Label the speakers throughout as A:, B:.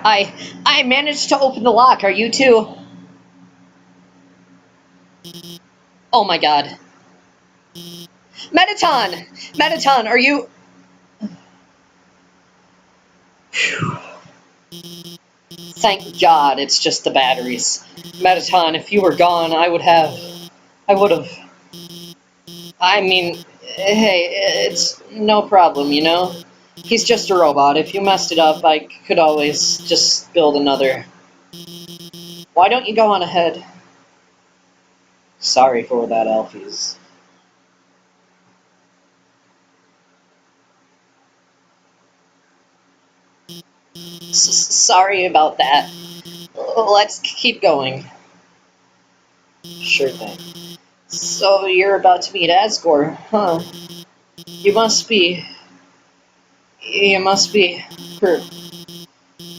A: I managed to open the lock. Are you too? Oh my god. Mettaton! Mettaton, are you... Phew. Thank God it's just the batteries. Mettaton, if you were gone, I would have... I mean, hey, it's no problem, you know? He's just a robot. If you messed it up, I could always just build another. Why don't you go on ahead? Sorry for that, Alphys. Sorry about that. Let's keep going. Sure thing. So you're about to meet ASGORE, huh? You must be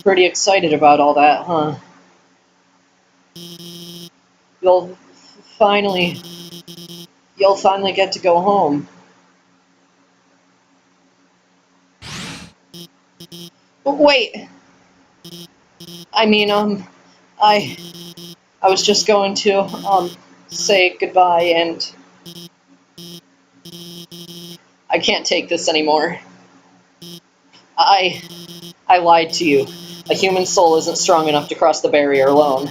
A: pretty excited about all that, huh? You'll finally get to go home. But wait. I mean, I was just going to say goodbye, and I can't take this anymore. I lied to you. A human soul isn't strong enough to cross the barrier alone.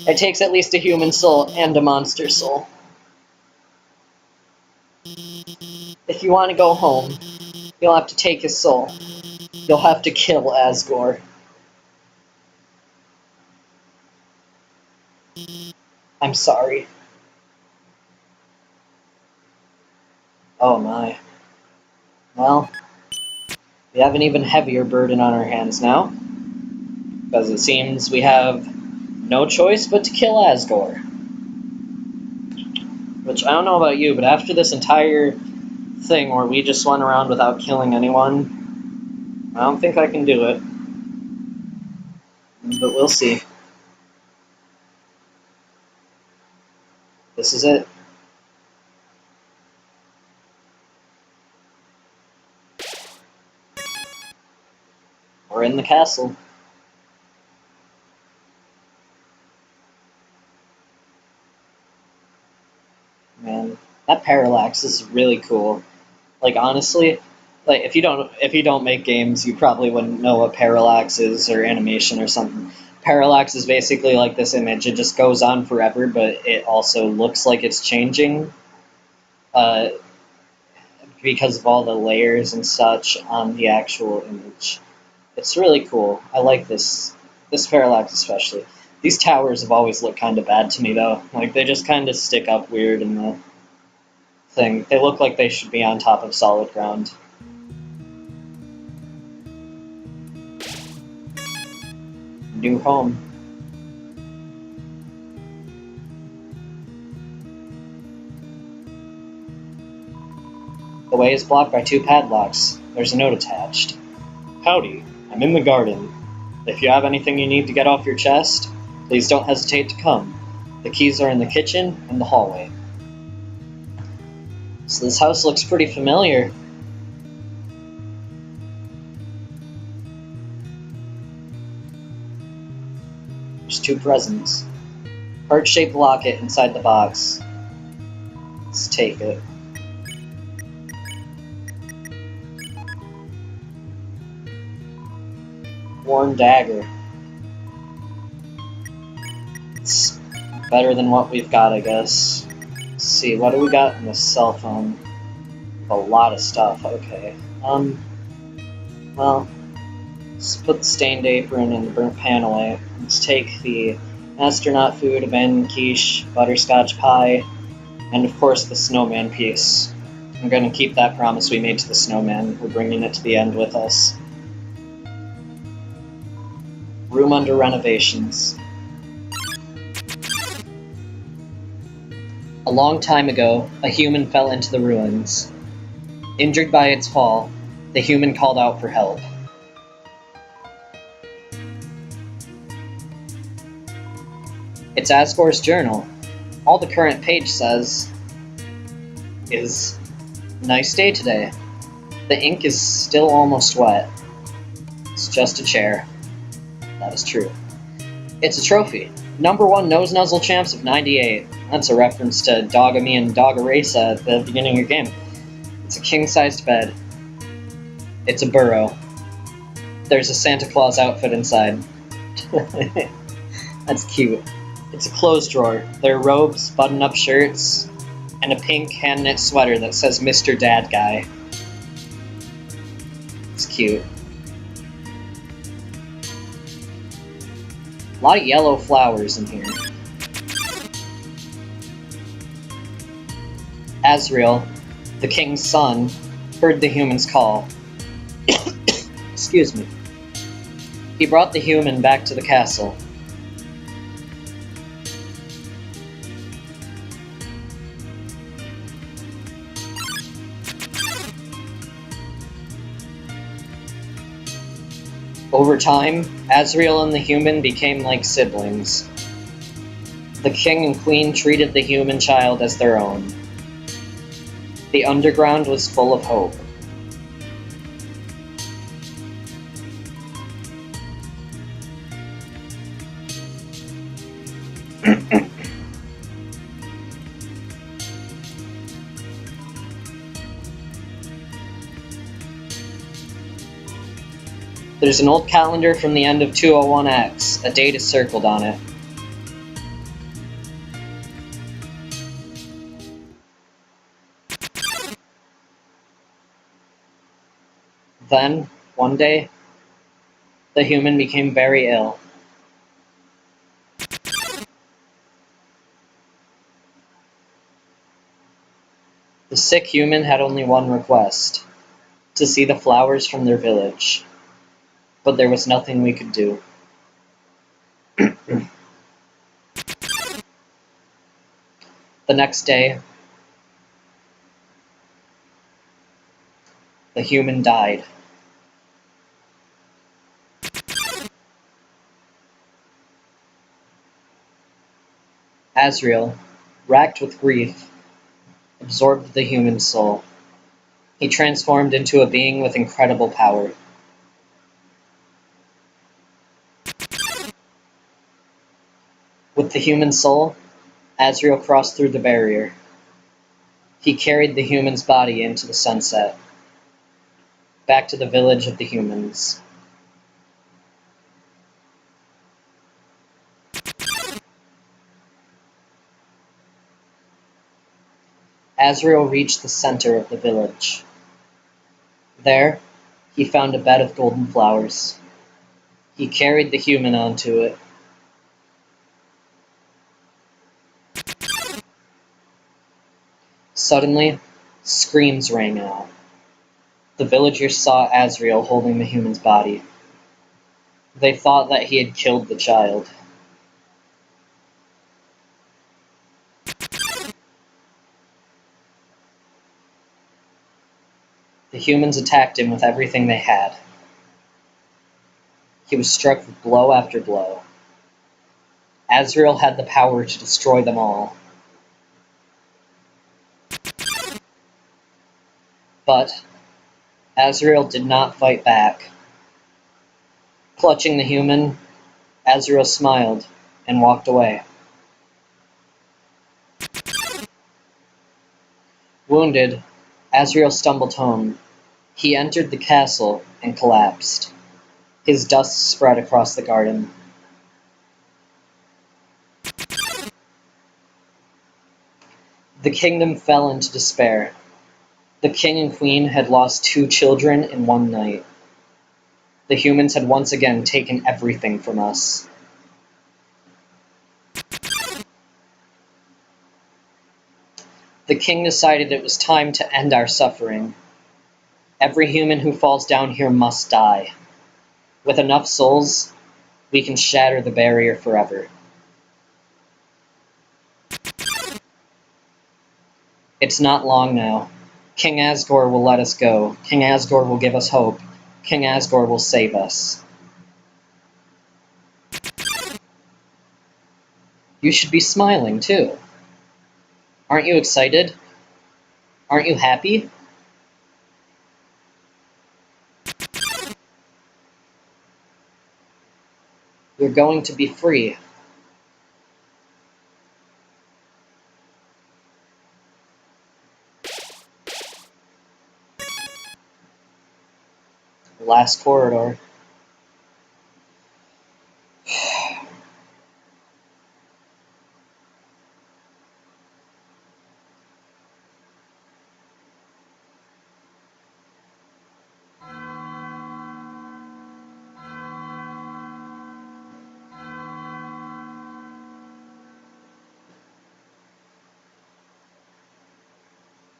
A: It takes at least a human soul and a monster soul. If you want to go home, you'll have to take his soul. You'll have to kill ASGORE. I'm sorry. Oh my. Well, we have an even heavier burden on our hands now, because it seems we have no choice but to kill ASGORE. Which, I don't know about you, but after this entire thing where we just went around without killing anyone, I don't think I can do it. But we'll see. This is it. We're in the castle. Man, that parallax is really cool. Like, honestly, like if you don't make games, you probably wouldn't know what parallax is, or animation or something. Parallax is basically like this image. It just goes on forever, but it also looks like it's changing because of all the layers and such on the actual image. It's really cool. I like this parallax especially. These towers have always looked kind of bad to me, though. Like, they just kind of stick up weird in the thing. They look like they should be on top of solid ground. New home. The way is blocked by 2 padlocks. There's a note attached. Howdy, I'm in the garden. If you have anything you need to get off your chest, please don't hesitate to come. The keys are in the kitchen and the hallway. So this house looks pretty familiar. There's 2 presents. Heart-shaped locket inside the box. Let's take it. Worn dagger. It's better than what we've got, I guess. Let's see, what do we got in the cell phone? A lot of stuff, okay. Well, let's put the stained apron and the burnt pan away. Let's take the astronaut food, abandoned quiche, butterscotch pie, and of course the snowman piece. I'm gonna keep that promise we made to the snowman. We're bringing it to the end with us. Room under renovations. A long time ago, a human fell into the ruins. Injured by its fall, the human called out for help. It's ASGORE's journal. All the current page says is, "Nice day today. The ink is still almost wet. It's just a chair. that is true. It's a trophy. #1 Nose Nuzzle Champs of 98. That's a reference to Dogamy and Dogaresa at the beginning of your game. It's a king-sized bed. It's a burrow. There's a Santa Claus outfit inside. That's cute. It's a clothes drawer. There are robes, button-up shirts, and a pink hand-knit sweater that says Mr. Dad Guy. It's cute. A lot of yellow flowers in here. Asriel, the king's son, heard the human's call. Excuse me. He brought the human back to the castle. Over time, Asriel and the human became like siblings. The king and queen treated the human child as their own. The underground was full of hope. There's an old calendar from the end of 201X. A date is circled on it. Then, one day, the human became very ill. The sick human had only one request: to see the flowers from their village. But there was nothing we could do. The next day, the human died. Asriel, racked with grief, absorbed the human soul. He transformed into a being with incredible power. With the human soul, Asriel crossed through the barrier. He carried the human's body into the sunset, back to the village of the humans. Asriel reached the center of the village. There, he found a bed of golden flowers. He carried the human onto it. Suddenly, screams rang out. The villagers saw Asriel holding the human's body. They thought that he had killed the child. The humans attacked him with everything they had. He was struck with blow after blow. Asriel had the power to destroy them all. But Asriel did not fight back. Clutching the human, Asriel smiled and walked away. Wounded, Asriel stumbled home. He entered the castle and collapsed. His dust spread across the garden. The kingdom fell into despair. The king and queen had lost 2 children in one night. The humans had once again taken everything from us. The king decided it was time to end our suffering. Every human who falls down here must die. With enough souls, we can shatter the barrier forever. It's not long now. King ASGORE will let us go. King ASGORE will give us hope. King ASGORE will save us. You should be smiling, too. Aren't you excited? Aren't you happy? You're going to be free. Last corridor.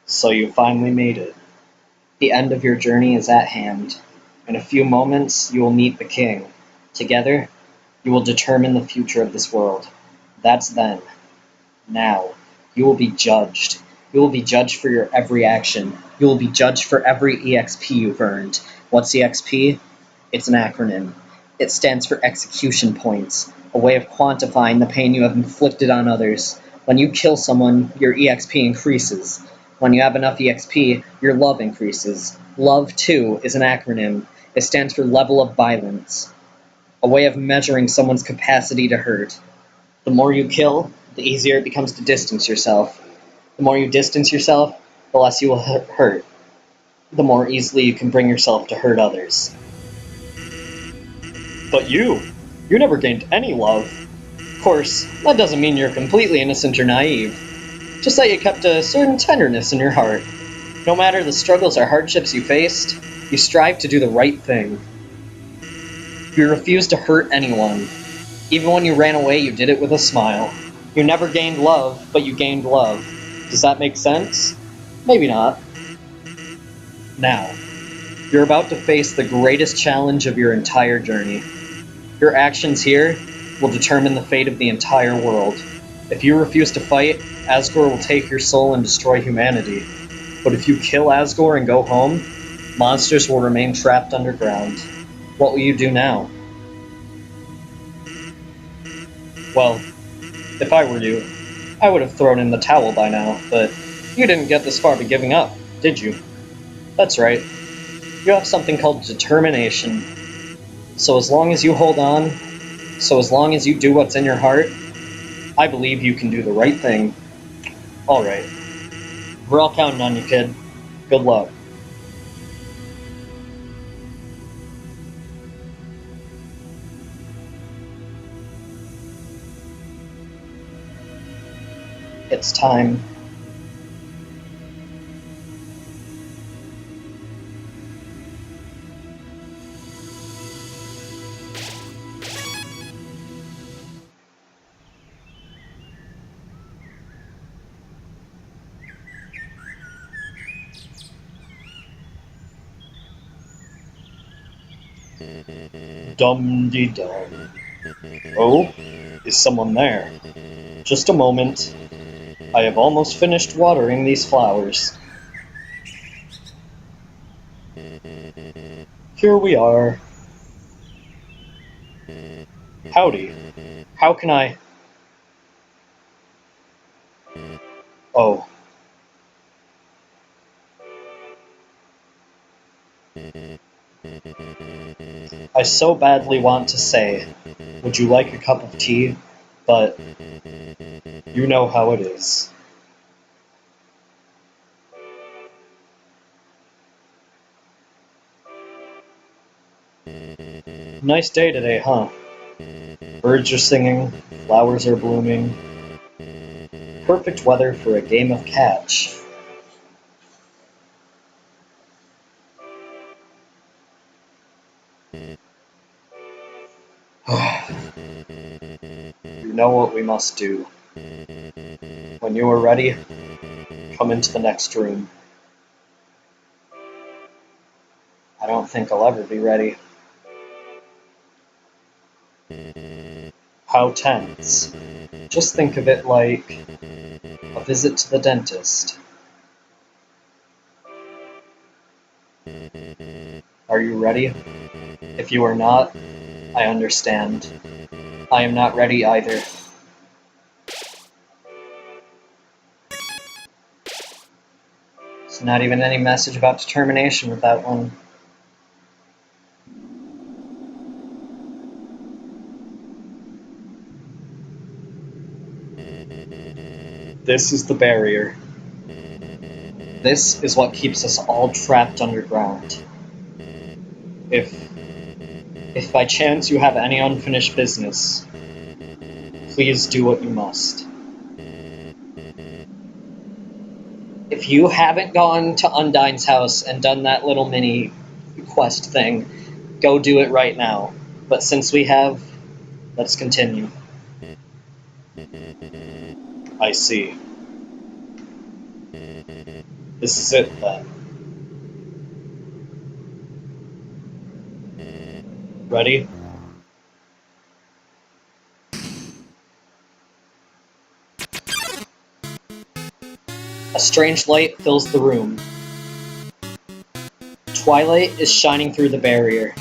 A: So you finally made it. The end of your journey is at hand. In a few moments, you will meet the king. Together, you will determine the future of this world. That's then. Now, you will be judged. You will be judged for your every action. You will be judged for every EXP you've earned. What's EXP? It's an acronym. It stands for execution points, a way of quantifying the pain you have inflicted on others. When you kill someone, your EXP increases. When you have enough EXP, your love increases. Love, too, is an acronym. It stands for level of violence, a way of measuring someone's capacity to hurt. The more you kill, the easier it becomes to distance yourself. The more you distance yourself, the less you will hurt. The more easily you can bring yourself to hurt others. But you never gained any love. Of course, that doesn't mean you're completely innocent or naive. Just that you kept a certain tenderness in your heart. No matter the struggles or hardships you faced, you strive to do the right thing. You refused to hurt anyone. Even when you ran away, you did it with a smile. You never gained love, but you gained love. Does that make sense? Maybe not. Now, you're about to face the greatest challenge of your entire journey. Your actions here will determine the fate of the entire world. If you refuse to fight, ASGORE will take your soul and destroy humanity. But if you kill ASGORE and go home, monsters will remain trapped underground. What will you do now? Well, if I were you, I would have thrown in the towel by now, but you didn't get this far by giving up, did you? That's right. You have something called determination. So as long as you hold on, so as long as you do what's in your heart, I believe you can do the right thing. Alright. We're all counting on you, kid. Good luck. It's time. Dum-de-dum. Oh, is someone there? Just a moment. I have almost finished watering these flowers. Here we are. Howdy. How can I... Oh. I so badly want to say, would you like a cup of tea? But you know how it is. Nice day today, huh? Birds are singing, flowers are blooming. Perfect weather for a game of catch. You know what we must do. When you are ready, come into the next room. I don't think I'll ever be ready. How tense. Just think of it like a visit to the dentist. Are you ready? If you are not, I understand. I am not ready either. There's not even any message about determination with that one. This is the barrier. This is what keeps us all trapped underground. If by chance you have any unfinished business, please do what you must. If you haven't gone to Undyne's house and done that little mini quest thing, go do it right now. But since we have, let's continue. I see. This is it then. Ready? A strange light fills the room. Twilight is shining through the barrier.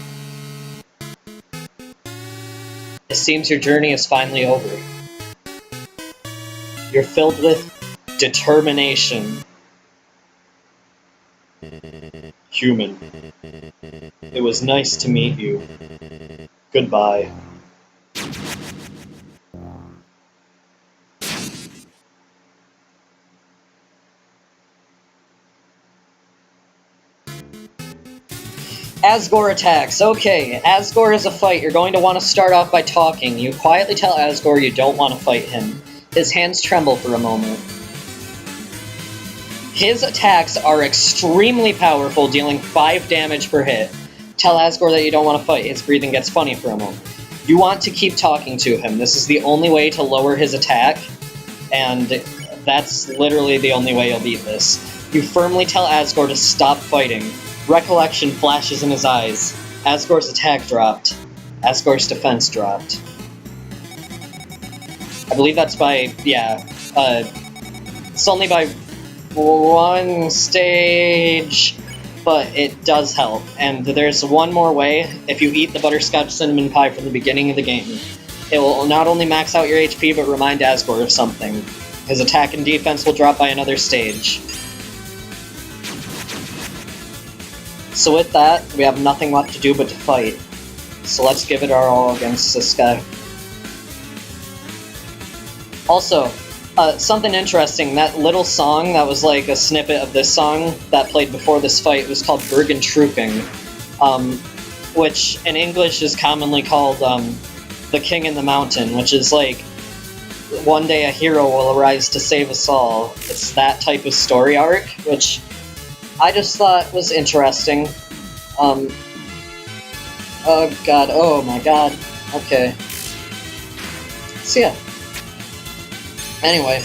A: It seems your journey is finally over. You're filled with determination. Human. It was nice to meet you. Goodbye. ASGORE attacks. Okay, ASGORE is a fight. You're going to want to start off by talking. You quietly tell ASGORE you don't want to fight him. His hands tremble for a moment. His attacks are extremely powerful, dealing 5 damage per hit. Tell ASGORE that you don't want to fight. His breathing gets funny for a moment. You want to keep talking to him. This is the only way to lower his attack, and that's literally the only way you'll beat this. You firmly tell ASGORE to stop fighting. Recollection flashes in his eyes. ASGORE's attack dropped. ASGORE's defense dropped. I believe that's by, it's only by 1 stage, but it does help. And there's one more way. If you eat the butterscotch cinnamon pie from the beginning of the game, it will not only max out your HP, but remind ASGORE of something. His attack and defense will drop by another stage. So with that, we have nothing left to do but to fight. So let's give it our all against this guy. Also, something interesting, that little song that was like a snippet of this song that played before this fight was called Bergentrückung, which in English is commonly called The King in the Mountain, which is like, one day a hero will arise to save us all. It's that type of story arc, which I just thought was interesting. Oh god, oh my god, okay. So yeah. Anyway.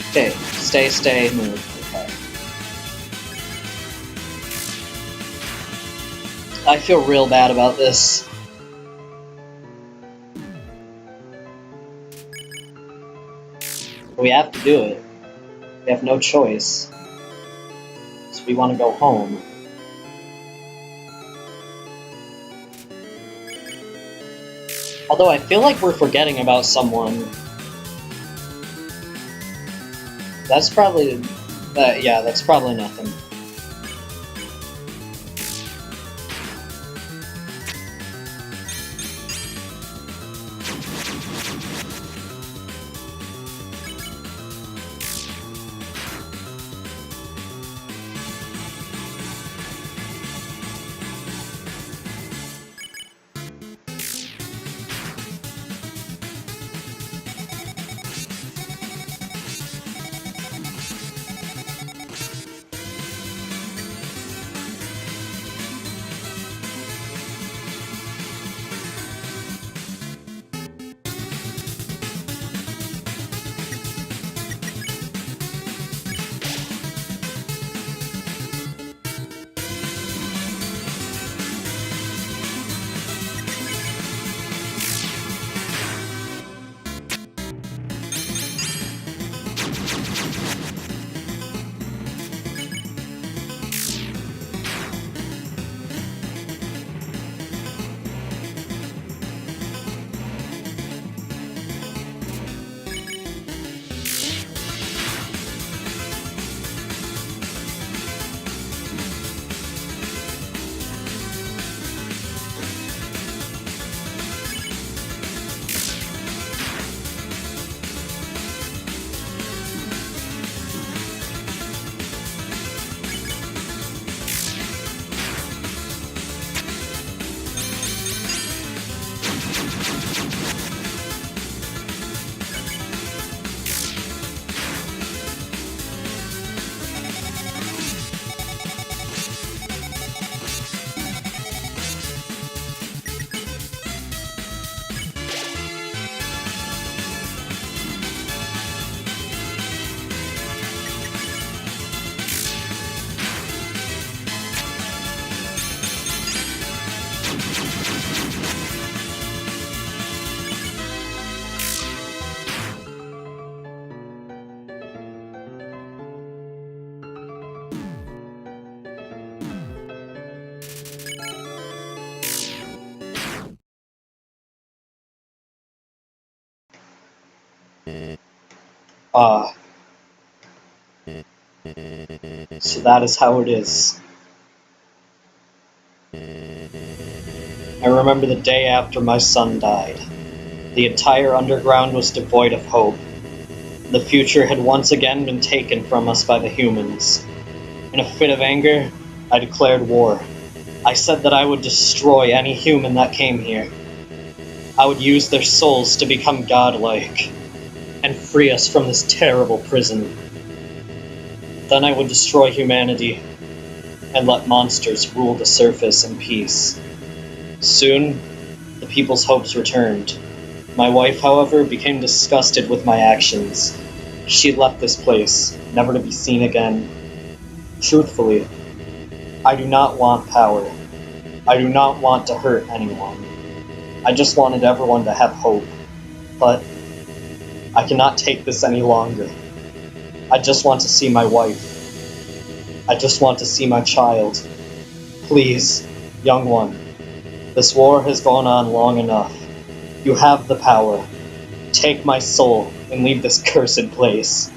A: Okay, stay, move. Okay. I feel real bad about this. We have to do it. We have no choice. So we want to go home. Although I feel like we're forgetting about someone. That's probably... yeah, that's probably nothing. Ah, so that is how it is. I remember the day after my son died. The entire underground was devoid of hope. The future had once again been taken from us by the humans. In a fit of anger, I declared war. I said that I would destroy any human that came here. I would use their souls to become godlike and free us from this terrible prison. Then I would destroy humanity and let monsters rule the surface in peace. Soon, the people's hopes returned. My wife, however, became disgusted with my actions. She left this place, never to be seen again. Truthfully, I do not want power. I do not want to hurt anyone. I just wanted everyone to have hope. But I cannot take this any longer. I just want to see my wife. I just want to see my child. Please, young one, this war has gone on long enough. You have the power. Take my soul and leave this cursed place.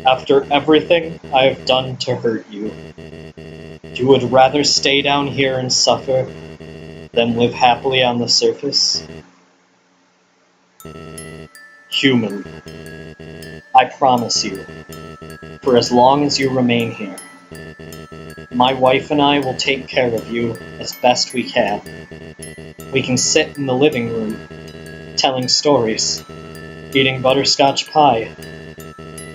A: After everything I have done to hurt you, you would rather stay down here and suffer than live happily on the surface? Human, I promise you, for as long as you remain here, my wife and I will take care of you as best we can. We can sit in the living room, telling stories, eating butterscotch pie.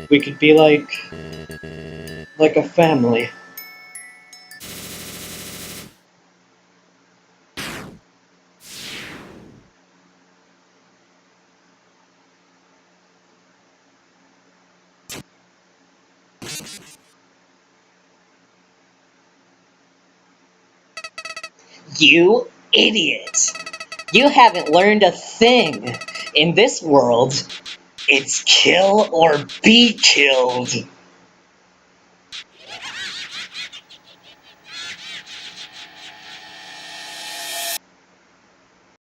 A: We could be like a family.
B: You idiot! You haven't learned a thing. In this world, it's kill or be killed.